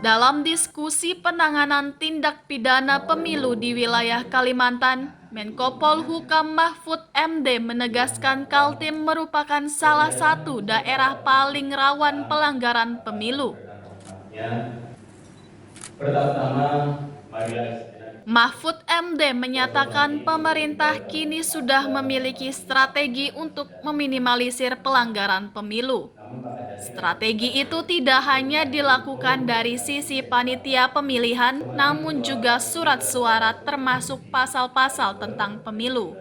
Dalam diskusi penanganan tindak pidana pemilu di wilayah Kalimantan, Menko Polhukam Mahfud MD menegaskan Kaltim merupakan salah satu daerah paling rawan pelanggaran pemilu. Mahfud MD menyatakan pemerintah kini sudah memiliki strategi untuk meminimalisir pelanggaran pemilu. Strategi itu tidak hanya dilakukan dari sisi panitia pemilihan, namun juga surat suara termasuk pasal-pasal tentang pemilu.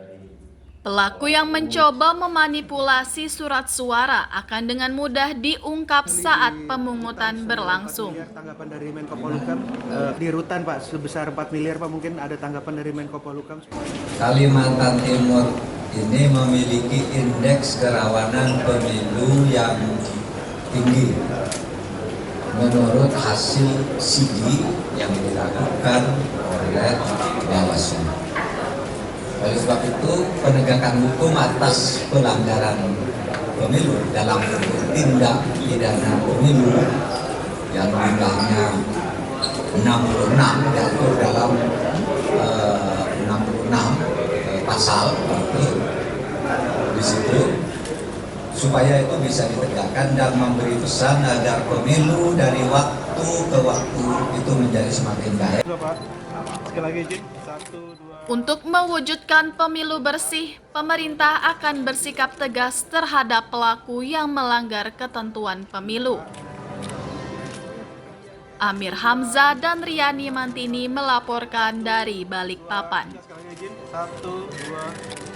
Pelaku yang mencoba memanipulasi surat suara akan dengan mudah diungkap saat pemungutan berlangsung. Tanggapan dari Menko Polhukam di rutan Pak sebesar 4 miliar Pak, mungkin ada tanggapan dari Menko Polhukam. Kalimantan Timur ini memiliki indeks kerawanan pemilu yang tinggi menurut hasil SIDI yang dilakukan oleh Bawaslu. Oleh sebab itu, penegakan hukum atas pelanggaran pemilu dalam bentuk tindak pidana pemilu yang jumlahnya 66 diatur dalam 66 pasal di situ, supaya itu bisa ditegakkan dan memberi pesan agar pemilu dari waktu ke waktu itu menjadi semakin baik. Sekali lagi izin, 1, 2. Untuk mewujudkan pemilu bersih, pemerintah akan bersikap tegas terhadap pelaku yang melanggar ketentuan pemilu. Amir Hamzah dan Riani Mantini melaporkan dari Balikpapan. Sekali lagi izin, 1, 2.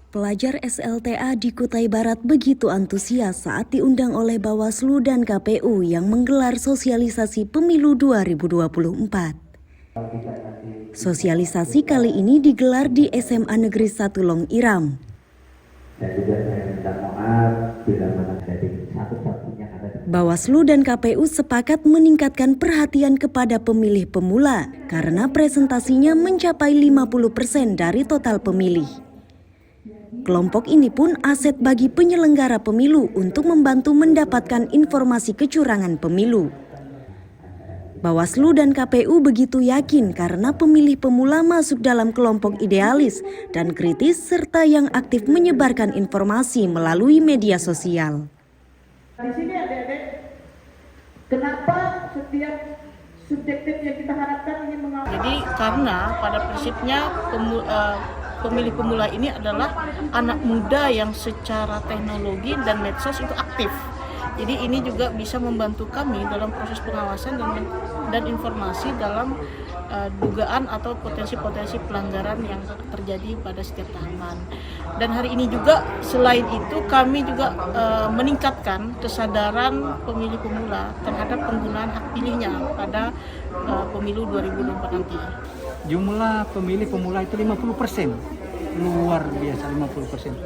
Pelajar SLTA di Kutai Barat begitu antusias saat diundang oleh Bawaslu dan KPU yang menggelar sosialisasi pemilu 2024. Sosialisasi kali ini digelar di SMA Negeri 1 Long Iram. Dan juga saya minta maaf bila mana jadi satu-satunya ada di Bawaslu dan KPU sepakat meningkatkan perhatian kepada pemilih pemula karena presentasinya mencapai 50% dari total pemilih. Kelompok ini pun aset bagi penyelenggara pemilu untuk membantu mendapatkan informasi kecurangan pemilu. Bawaslu dan KPU begitu yakin karena pemilih pemula masuk dalam kelompok idealis dan kritis serta yang aktif menyebarkan informasi melalui media sosial. Di sini adik-adik, kenapa setiap subjektif yang kita harapkan ingin mengawal? Jadi karena pada prinsipnya pemilih pemula ini adalah anak muda yang secara teknologi dan medsos itu aktif. Jadi ini juga bisa membantu kami dalam proses pengawasan dan informasi dalam dugaan atau potensi-potensi pelanggaran yang terjadi pada setiap tahapan. Dan hari ini juga selain itu kami juga meningkatkan kesadaran pemilih pemula terhadap penggunaan hak pilihnya pada pemilu 2024 nanti. Jumlah pemilih pemula itu 50%, luar biasa 50%.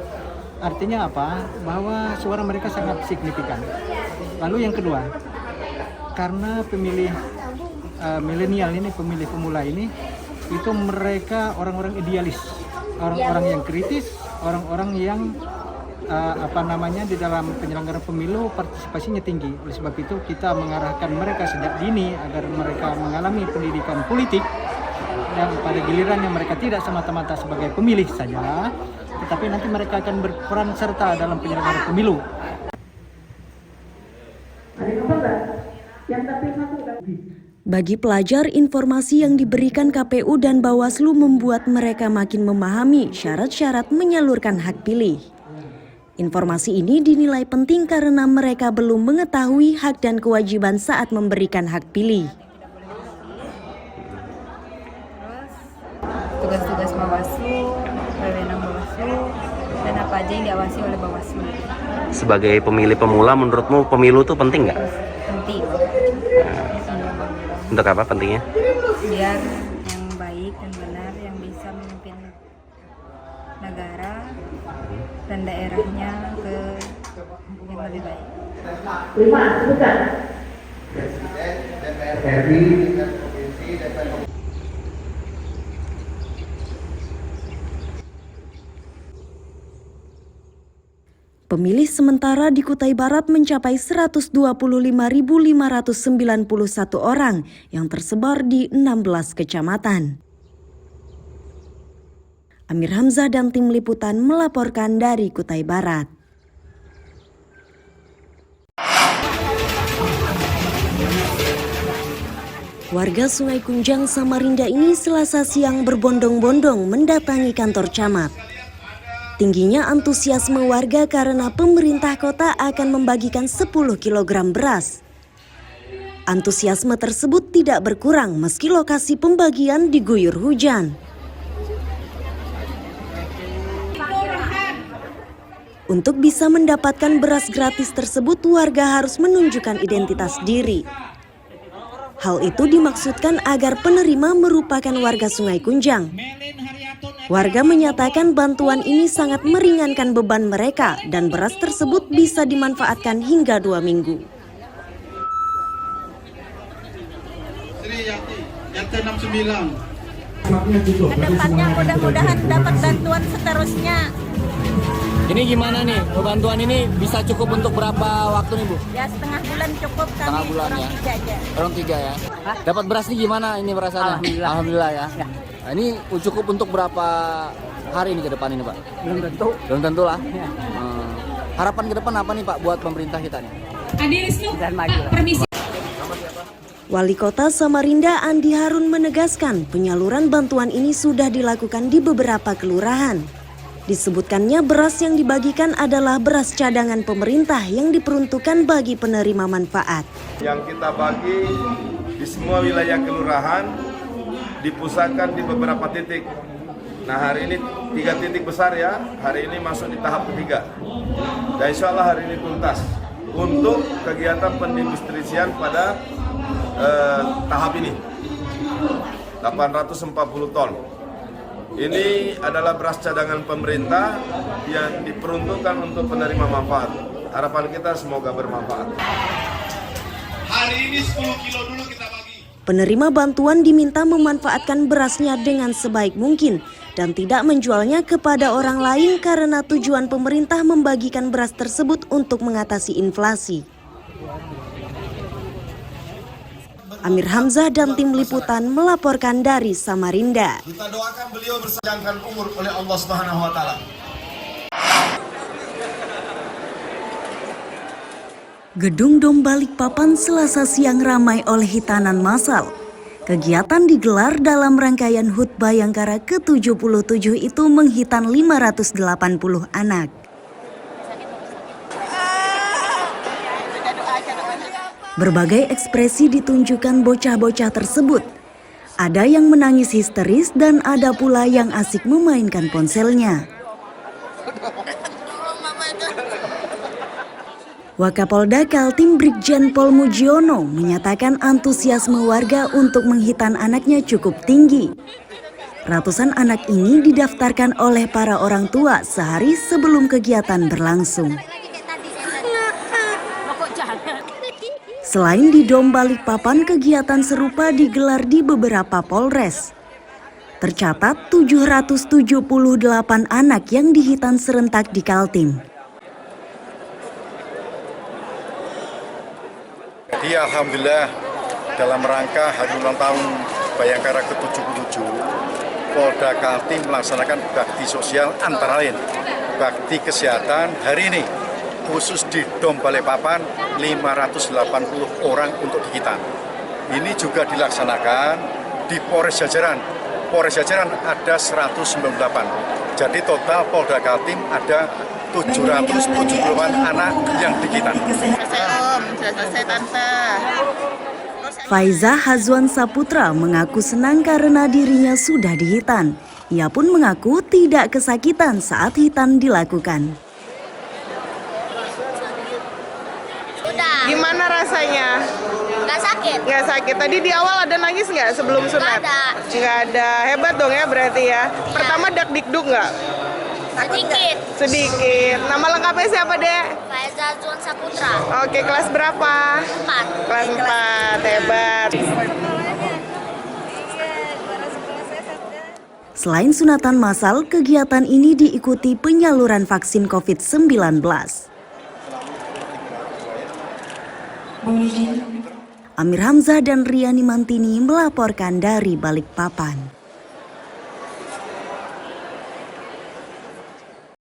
Artinya apa? Bahwa suara mereka sangat signifikan. Lalu yang kedua, karena pemilih milenial ini, pemilih pemula ini, itu mereka orang-orang idealis, orang-orang yang kritis, orang-orang yang di dalam penyelenggaraan pemilu partisipasinya tinggi. Oleh sebab itu kita mengarahkan mereka sejak dini agar mereka mengalami pendidikan politik. Dan pada gilirannya mereka tidak semata-mata sebagai pemilih saja, tetapi nanti mereka akan berperan serta dalam penyelenggaraan pemilu. Bagi pelajar, informasi yang diberikan KPU dan Bawaslu membuat mereka makin memahami syarat-syarat menyalurkan hak pilih. Informasi ini dinilai penting karena mereka belum mengetahui hak dan kewajiban saat memberikan hak pilih. Tugas-tugas Bawaslu, wewenang Bawaslu, dan apa aja yang diawasi oleh Bawaslu. Sebagai pemilih pemula, menurutmu pemilu itu penting nggak? Penting. Untuk apa pentingnya? Biar yang baik dan benar yang bisa memimpin negara dan daerahnya ke yang lebih baik. 5, sebutkan. Presiden, DPR RI, tingkat provinsi, DPR Pemilih sementara di Kutai Barat mencapai 125.591 orang yang tersebar di 16 kecamatan. Amir Hamzah dan tim liputan melaporkan dari Kutai Barat. Warga Sungai Kunjang, Samarinda ini Selasa siang berbondong-bondong mendatangi kantor camat. Tingginya antusiasme warga karena pemerintah kota akan membagikan 10 kg beras. Antusiasme tersebut tidak berkurang meski lokasi pembagian diguyur hujan. Untuk bisa mendapatkan beras gratis tersebut, warga harus menunjukkan identitas diri. Hal itu dimaksudkan agar penerima merupakan warga Sungai Kunjang. Warga menyatakan bantuan ini sangat meringankan beban mereka dan beras tersebut bisa dimanfaatkan hingga 2 minggu. Kedepannya mudah-mudahan dapat bantuan seterusnya. Ini gimana nih, bantuan ini bisa cukup untuk berapa waktu nih Bu? Ya setengah bulan cukup, kami Setengah bulan orang ya? 3 aja. Orang 3 ya? Dapat beras nih gimana ini perasaannya? Alhamdulillah ya. Nah, ini cukup untuk berapa hari ini ke depan ini Pak? Belum tentu. Belum tentu lah. Harapan ke depan apa nih Pak buat pemerintah kita nih? Dan maju. Wali Kota Samarinda Andi Harun menegaskan penyaluran bantuan ini sudah dilakukan di beberapa kelurahan. Disebutkannya beras yang dibagikan adalah beras cadangan pemerintah yang diperuntukkan bagi penerima manfaat. Yang kita bagi di semua wilayah kelurahan, dipusatkan di beberapa titik. Nah hari ini 3 titik besar ya, hari ini masuk di tahap ketiga. Dan insya Allah hari ini tuntas untuk kegiatan pendistribusian pada tahap ini. 840 ton. Ini adalah beras cadangan pemerintah yang diperuntukkan untuk penerima manfaat. Harapan kita semoga bermanfaat. Hari ini 10 kilo dulu kita bagi. Penerima bantuan diminta memanfaatkan berasnya dengan sebaik mungkin dan tidak menjualnya kepada orang lain karena tujuan pemerintah membagikan beras tersebut untuk mengatasi inflasi. Amir Hamzah dan tim liputan melaporkan dari Samarinda. Kita doakan beliau berpanjangkan umur oleh Allah Subhanahu wa taala. Gedung Dom Balikpapan Selasa siang ramai oleh hitanan massal. Kegiatan digelar dalam rangkaian HUT Bayangkara ke-77 itu menghitan 580 anak. Berbagai ekspresi ditunjukkan bocah-bocah tersebut. Ada yang menangis histeris dan ada pula yang asik memainkan ponselnya. Wakapolda Kaltim Brigjen Pol Mujiono menyatakan antusiasme warga untuk menghitan anaknya cukup tinggi. Ratusan anak ini didaftarkan oleh para orang tua sehari sebelum kegiatan berlangsung. Selain di Dom Balikpapan, kegiatan serupa digelar di beberapa polres. Tercatat 778 anak yang dihitan serentak di Kaltim. Jadi alhamdulillah dalam rangka hari ulang tahun Bayangkara ke-77, Polda Kaltim melaksanakan bakti sosial antara lain bakti kesehatan hari ini. Khusus di Dom Balikpapan 580 orang untuk dihitan. Ini juga dilaksanakan di Polres Jajaran. Polres Jajaran ada 198. Jadi total Polda Kaltim ada 778 anak yang dihitan. Selesai Tante. Faiza Hazwan Saputra mengaku senang karena dirinya sudah dihitan. Ia pun mengaku tidak kesakitan saat hitan dilakukan. Gimana rasanya? Nggak sakit. Nggak sakit. Tadi di awal ada nangis nggak sebelum sunat? Nggak ada. Hebat dong ya berarti ya. Pertama dak-dikduk nggak? Sedikit. Sedikit. Nama lengkapnya siapa, Dek? Faiza Hazwan Saputra. Oke, kelas berapa? 4. Kelas 4. Hebat. Selain sunatan massal, kegiatan ini diikuti penyaluran vaksin COVID-19. Amir Hamzah dan Riani Mantini melaporkan dari Balikpapan.